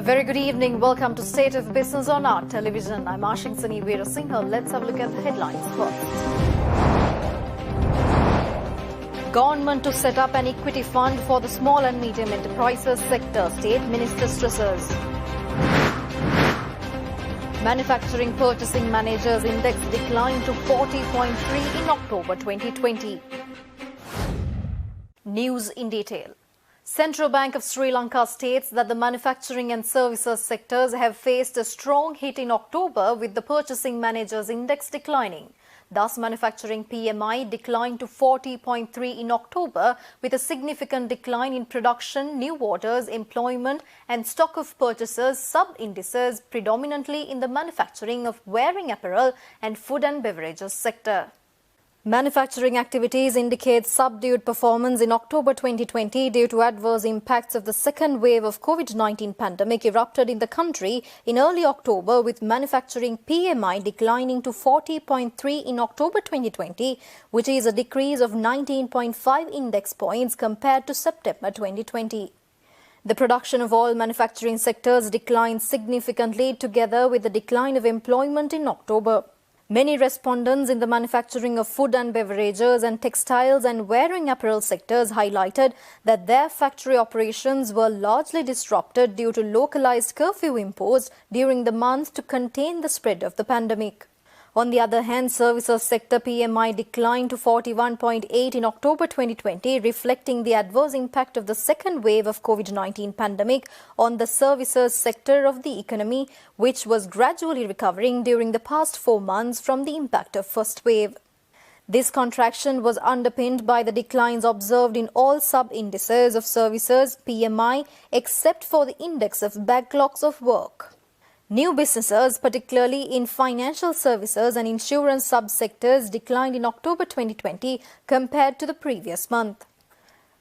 Very good evening. Welcome to State of Business on our television. I'm Ashinsani Veerasinghe. Let's have a look at the headlines first. Government to set up an equity fund for the small and medium enterprises sector, State Minister stresses. Manufacturing Purchasing Managers Index declined to 40.3 in October 2020. News in detail. Central Bank of Sri Lanka states that the manufacturing and services sectors have faced a strong hit in October, with the Purchasing Managers Index declining. Thus, manufacturing PMI declined to 40.3 in October, with a significant decline in production, new orders, employment and stock of purchases sub-indices, predominantly in the manufacturing of wearing apparel and food and beverages sector. Manufacturing activities indicate subdued performance in October 2020 due to adverse impacts of the second wave of COVID-19 pandemic erupted in the country in early October, with manufacturing PMI declining to 40.3 in October 2020, which is a decrease of 19.5 index points compared to September 2020. The production of all manufacturing sectors declined significantly, together with the decline of employment in October. Many respondents in the manufacturing of food and beverages and textiles and wearing apparel sectors highlighted that their factory operations were largely disrupted due to localized curfew imposed during the month to contain the spread of the pandemic. On the other hand, services sector PMI declined to 41.8 in October 2020, reflecting the adverse impact of the second wave of COVID-19 pandemic on the services sector of the economy, which was gradually recovering during the past 4 months from the impact of first wave. This contraction was underpinned by the declines observed in all sub-indices of services PMI, except for the index of backlogs of work. New businesses, particularly in financial services and insurance subsectors, declined in October 2020 compared to the previous month.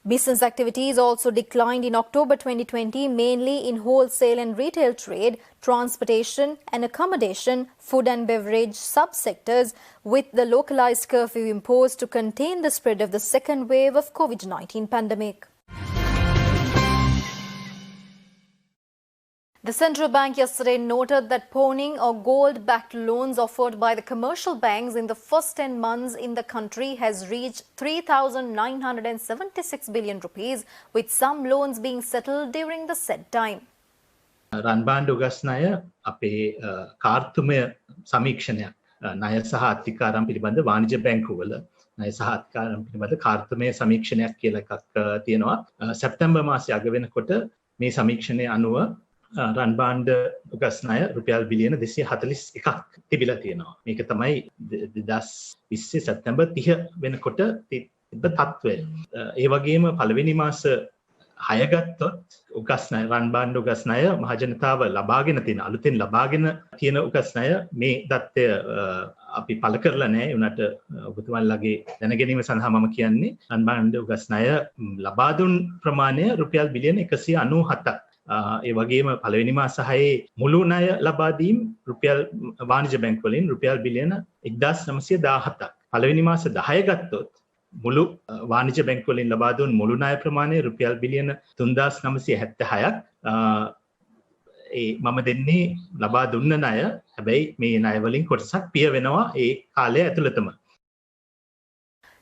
Business activities also declined in October 2020, mainly in wholesale and retail trade, transportation and accommodation, food and beverage subsectors, with the localized curfew imposed to contain the spread of the second wave of COVID-19 pandemic. The central bank yesterday noted that pawning or gold-backed loans offered by the commercial banks in the first 10 months in the country has reached 3,976 billion rupees, with some loans being settled during the said time. රන්බාණ්ඩ උගස් ණය අපේ කාර්තුමය සමීක්ෂණයක් ණය සහ අතිකාරම් පිළිබඳ වාණිජ්‍ය බැංකුවල ණය සහ අතිකාරම් පිළිබඳ කාර්තුමය සමීක්ෂණයක් කියලා එකක් තියෙනවා. සැප්තැම්බර් මාසයේ අග වෙනකොට මේ සමීක්ෂණය අනුව රන්බාණ්ඩ උගස් ණය රුපියල් බිලියන 241ක් තිබිලා තියෙනවා. මේක තමයි 2020 සැප්තැම්බර් 30 වෙනකොට තිබ්බ තත්ත්වය. ඒ වගේම පළවෙනි මාස 6 ගත්තොත් උගස් ණය රන්බාණ්ඩ උගස් ණය මහජනතාව ලබාගෙන තියෙන අලුතෙන් ලබාගෙන තියෙන උගස් ණය මේ தත්ත්වය අපි පළ කරලා නැහැ. උනට ඔබතුමාලගේ දැනගැනීම සඳහා මම කියන්නේ රන්බාණ්ඩ උගස් ණය ලබා දුන් ප්‍රමාණය රුපියල් බිලියන 197ක්. ඒ වගේම පළවෙනි මාස 6 මුළු ණය ලබා දීම් රුපියල් වාණිජ්‍ය බැංකු වලින් රුපියල් බිලියන 1917ක්. පළවෙනි මාස 10 ගත්තොත් මුළු වාණිජ්‍ය බැංකු වලින් ලබා දුන් මුළු ණය ප්‍රමාණය රුපියල් බිලියන 3976ක්. ඒ මම දෙන්නේ ලබා දුන්න ණය. හැබැයි මේ ණය වලින් කොටසක් පිය වෙනවා ඒ කාලය ඇතුළතම.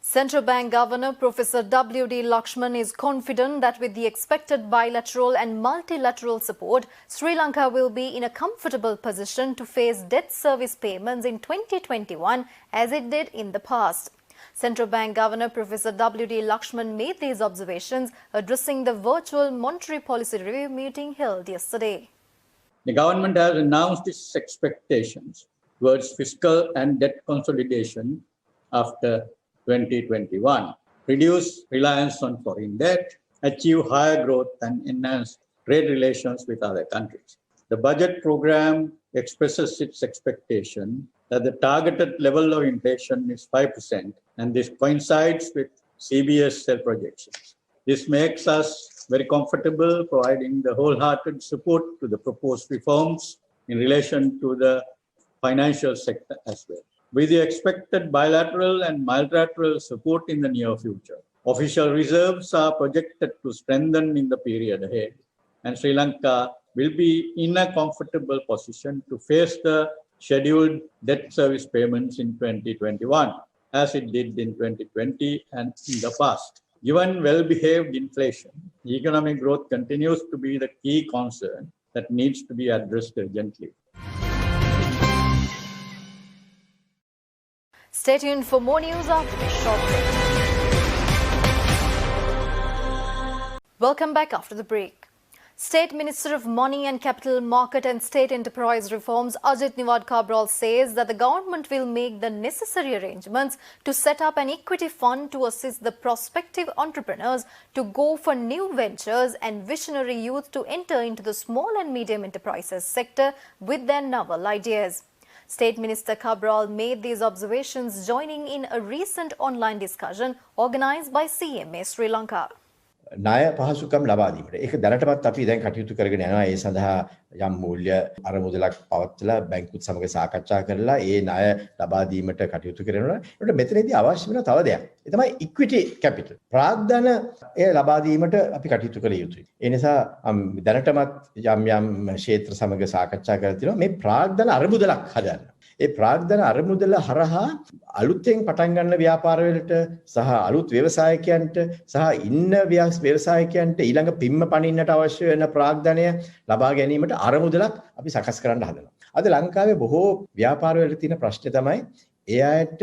Central Bank Governor Professor W.D. Lakshman is confident that with the expected bilateral and multilateral support, Sri Lanka will be in a comfortable position to face debt service payments in 2021 as it did in the past. Central Bank Governor Professor W.D. Lakshman made these observations addressing the virtual monetary policy review meeting held yesterday. The government has announced its expectations towards fiscal and debt consolidation after 2021, reduce reliance on foreign debt, achieve higher growth and enhance trade relations with other countries. The budget program expresses its expectation that the targeted level of inflation is 5%, and this coincides with CBS projections. This makes us very comfortable providing the wholehearted support to the proposed reforms in relation to the financial sector as well. With the expected bilateral and multilateral support in the near future, official reserves are projected to strengthen in the period ahead, and Sri Lanka will be in a comfortable position to face the scheduled debt service payments in 2021, as it did in 2020 and in the past. Given well-behaved inflation, economic growth continues to be the key concern that needs to be addressed urgently. Stay tuned for more news after this short break. Welcome back after the break. State Minister of Money and Capital Market and State Enterprise Reforms Ajit Niwad Cabral says that the government will make the necessary arrangements to set up an equity fund to assist the prospective entrepreneurs to go for new ventures and visionary youth to enter into the small and medium enterprises sector with their novel ideas. State Minister Cabral made these observations joining in a recent online discussion organised by CMA Sri Lanka. ණය පහසුකම් ලබා දීමට. ඒක දැනටමත් අපි දැන් කටයුතු කරගෙන යනවා. ඒ සඳහා යම් මූල්‍ය අරමුදලක් පවත්වලා බැංකුත් සමග සාකච්ඡා කරලා ඒ ණය ලබා දීමට කටයුතු කරනවා. ඒකට මෙතනදී අවශ්‍ය වෙන තව දෙයක්. ඒ තමයි ඉක්විටි කැපිටල්. ප්‍රාග්ධන ඒ ලබා දීමට අපි කටයුතු කළ යුතුයි. ඒ නිසා දැනටමත් යම් ක්ෂේත්‍ර සමග සාකච්ඡා කරලා තිනවා මේ ප්‍රාග්ධන අරමුදලක් හදන්න. ඒ ප්‍රාග්ධන අරමුදල හරහා අලුතෙන් පටන් ගන්න ව්‍යාපාර වලට සහ අලුත් ව්‍යවසායකයන්ට සහ ඉන්න ව්‍යවසායකයන්ට ඊළඟ පිම්ම පනින්නට අවශ්‍ය වෙන ප්‍රාග්ධනය ලබා ගැනීමට අරමුදලක් අපි සකස් කරන්න හදනවා. අද ලංකාවේ බොහෝ ව්‍යාපාර වල තියෙන ප්‍රශ්නේ තමයි ඒ අයට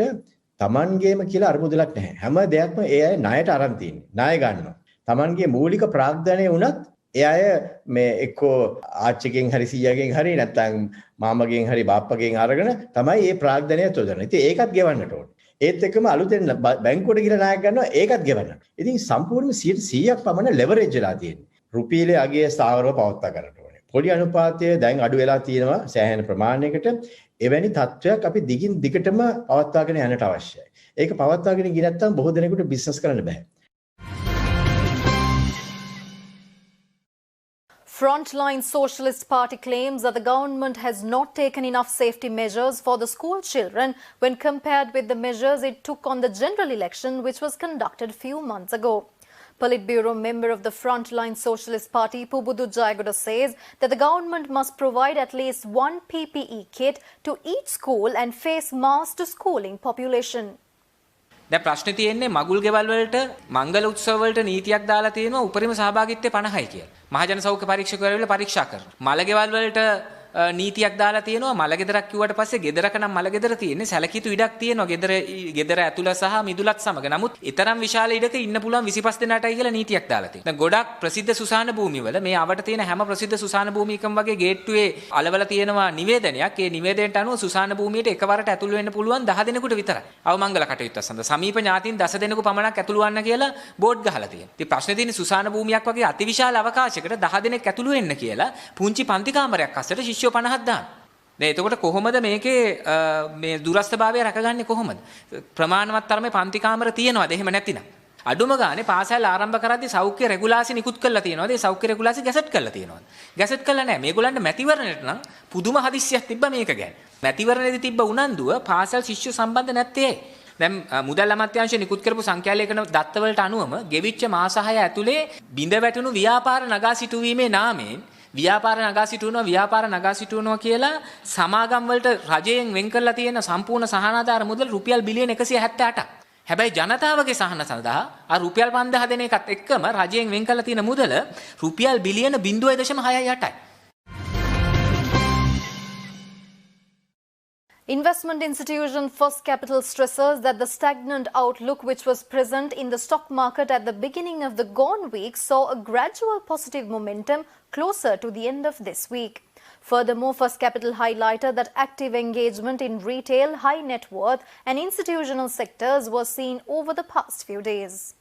Tamanගේම කියලා අරමුදලක් නැහැ. හැම දෙයක්ම ඒ අය ණයට අරන් තියෙන්නේ. ණය ගන්නවා. Tamanගේ මූලික ප්‍රාග්ධනය වුණත් ඒ අය මේ එක්කෝ ආච්චිගෙන් හරි සීයාගෙන් හරි නැත්නම් මාමගෙන් හරි බාප්පගෙන් අරගෙන තමයි මේ ප්‍රාග්ධනය තෝරන්නේ. ඉතින් ඒකත් ගෙවන්නට ඕනේ. ඒත් එක්කම අලුතෙන් බැංකුවට ගිහලා ණයක් ගන්නවා ඒකත් ගෙවන්න. ඉතින් සම්පූර්ණ 100ක් පමණ ලෙවරේජ් වෙලා තියෙන්නේ. රුපියලේ අගය ස්ථාවරව පවත්වා ගන්නට ඕනේ. පොලි අනුපාතය දැන් අඩු වෙලා තියෙනවා සෑහෙන ප්‍රමාණයකට. එවැනි තත්ත්වයක් අපි දිගින් දිගටම පවත්වාගෙන යන්නට අවශ්‍යයි. ඒක පවත්වාගෙන ගිය නැත්නම් බොහෝ දෙනෙකුට බිස්නස් කරන්න බෑ. Frontline Socialist Party claims that the government has not taken enough safety measures for the school children when compared with the measures it took on the general election which was conducted few months ago. Politburo member of the Frontline Socialist Party, Pubudu Jayagoda, says that the government must provide at least one PPE kit to each school and face mass to schooling population. දැන් ප්‍රශ්නේ තියෙන්නේ මගුල් ගෙවල් වලට මංගල උත්සව වලට නීතියක් දාලා තියෙනවා උපරිම සහභාගීත්වය 50යි කියලා. මහජන සෞඛ්‍ය පරීක්ෂකවරු පරීක්ෂා කරනවා. මල ගෙවල් වලට නීතියක් දාලා තියෙනවා මල ගෙදරක් කිව්වට පස්සේ ගෙදරක නම් මල ගෙදර තියෙන්නේ සැලකිතු ඉඩක් තියෙනවා ගෙදර ඇතුළ සහ මිදුලත් සමග. නමුත් ඊතරම් විශාල ඉඩක ඉන්න පුළුවන් 25 දෙනාටයි කියලා නීතියක් දාලා තියෙනවා. දැන් ගොඩක් ප්‍රසිද්ධ සුසාන භූමිවල මේ අවට තියෙන හැම ප්‍රසිද්ධ සුසාන භූමියකම වගේ ගේට්ටුවේ අලවල තියෙනවා නිවේදනයක්. ඒ නිවේදනයට අනුව සුසාන භූමියට එකවරට ඇතුළු වෙන්න පුළුවන් 10 දෙනෙකුට විතරයි. අවමංගල කටයුත්ත සඳහා සමීප ඥාතීන් 10 දෙනෙකු පමණක් ඇතුළු වන්න කියලා බෝඩ් ගහලා තියෙනවා. ඉතින් ප්‍රශ්නේ තියෙන්නේ සුසාන භූමියක් වගේ අතිවිශාල අවකාශයකට 10 දෙනෙක් ඇතුළු වෙන්න කියලා පුංචි පන්ති කාමරයක් අස්සට ශිෂ්‍යෝ 50ක් දාන්න. දැන් එතකොට කොහොමද මේකේ මේ දුරස්ථභාවය රැකගන්නේ කොහොමද? ප්‍රමාණවත් තරමේ පන්ති කාමර තියෙනවද? එහෙම නැතිනම් අඩුම ගානේ පාසල් ආරම්භ කරද්දී සෞඛ්‍ය රෙගුලාසි නිකුත් කරලා තියෙනවද? ඒ සෞඛ්‍ය රෙගුලාසි ගැසට් කරලා තියෙනවද? ගැසට් කරලා නැහැ. මේගොල්ලන්ට මැතිවරණයට නම් පුදුම හදිස්සියක් තිබ්බා මේක ගැන. මැතිවරණයේදී තිබ්බ උනන්දුව පාසල් ශිෂ්‍ය සම්බන්ධ නැත්තේ. දැන් මුදල් අමාත්‍යාංශය නිකුත් කරපු සංඛ්‍යාලේඛන දත්තවලට අනුවම ගෙවිච්ච මාස 6 ඇතුලේ බිඳ වැටුණු ව්‍යාපාර නගා සිටුවීමේ නාමයෙන් ව්‍යාපාර නගා සිටුවනවා කියලා සමාගම් වලට රජයෙන් වෙන් කරලා තියෙන සම්පූර්ණ සහනාධාර මුදල් රුපියල් බිලියන 178ක්. හැබැයි ජනතාවගේ සහන සඳහා ආ රුපියල් 5000 දෙන එකත් එක්කම රජයෙන් වෙන් කරලා තියෙන මුදල රුපියල් බිලියන 0.68යි. Investment institution First Capital stresses that the stagnant outlook which was present in the stock market at the beginning of the gone week saw a gradual positive momentum closer to the end of this week. Furthermore, First Capital highlighted that active engagement in retail, high net worth and institutional sectors was seen over the past few days.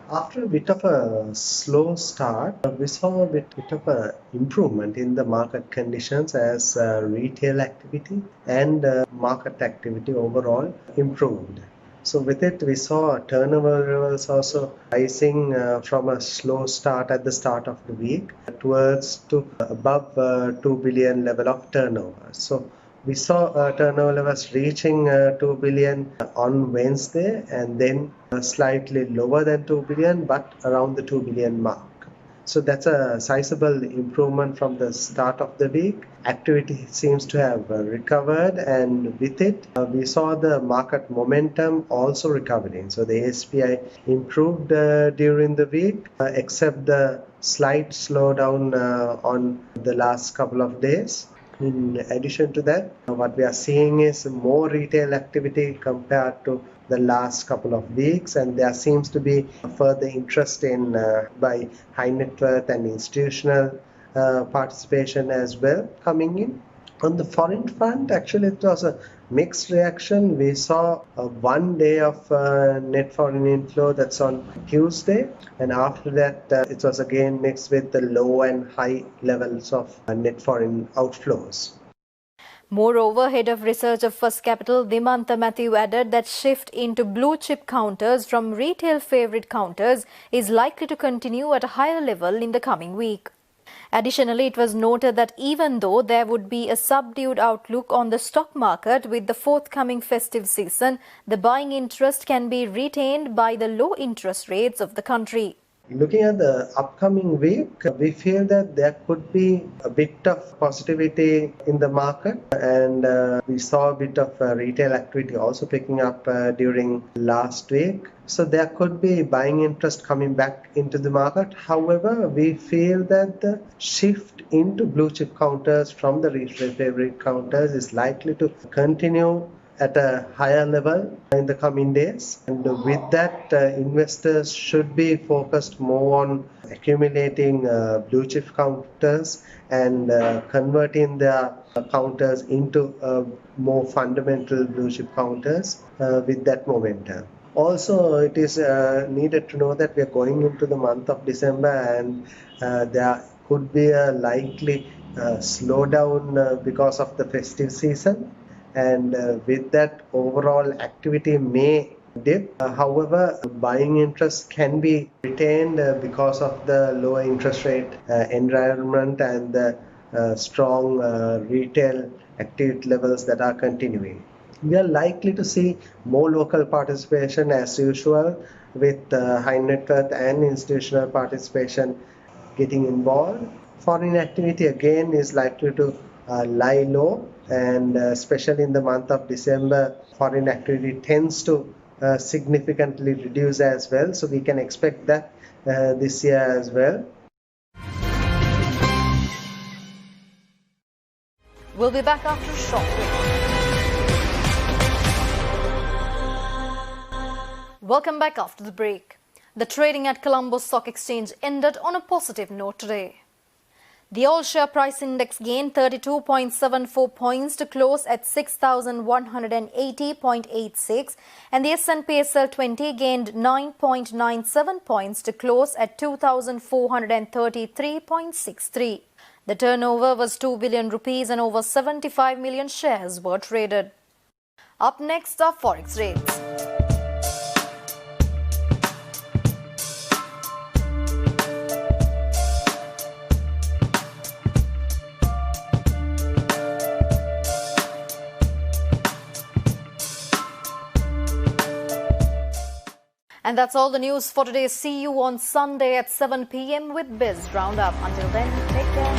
After a bit of a slow start, we saw a bit of a improvement in the market conditions as retail activity and market activity overall improved. So with it, we saw turnover levels also rising from a slow start at the start of the week towards to above 2 billion level of turnover. So we saw turnover levels reaching 2 billion on Wednesday and then slightly lower than 2 billion but around the 2 billion mark. So that's a sizable improvement from the start of the week. Activity seems to have recovered, and with it, we saw the market momentum also recovering. So the SPI improved during the week, except the slight slowdown on the last couple of days. In addition to that, what we are seeing is more retail activity compared to the last couple of weeks, and there seems to be further interest in by high net worth and institutional participation as well coming in. On the foreign front, actually, it was a mixed reaction. We saw 1 day of net foreign inflow, that's on Tuesday, and after that, it was again mixed with the low and high levels of net foreign outflows. Moreover, head of research of First Capital, Dimantha Matthew, added that shift into blue chip counters from retail favorite counters is likely to continue at a higher level in the coming week. Additionally, it was noted that even though there would be a subdued outlook on the stock market with the forthcoming festive season, the buying interest can be retained by the low interest rates of the country. Looking at the upcoming week, we feel that there could be a bit of positivity in the market, and we saw a bit of retail activity also picking up during last week. So there could be buying interest coming back into the market. However, we feel that the shift into blue chip counters from the retail favorite counters is likely to continue at a higher level in the coming days. And with that, investors should be focused more on accumulating blue chip counters and converting their counters into more fundamental blue chip counters with that momentum. Also, it is needed to know that we are going into the month of December, and there could be a likely slowdown because of the festive season. And with that, overall activity may dip. However, buying interest can be retained because of the lower interest rate environment and the strong retail activity levels that are continuing. We are likely to see more local participation as usual, with high net worth and institutional participation getting involved. Foreign activity again is likely to lie low, and especially in the month of December, foreign activity tends to significantly reduce as well. So we can expect that this year as well. We'll be back after a short break. Welcome back after the break. The trading at Colombo Stock Exchange ended on a positive note today. The all-share price index gained 32.74 points to close at 6,180.86, and the S&P SL 20 gained 9.97 points to close at 2,433.63. The turnover was 2 billion rupees and over 75 million shares were traded. Up next are forex rates. And that's all the news for today. See you on Sunday at 7 p.m. with Biz Roundup. Until then, take care.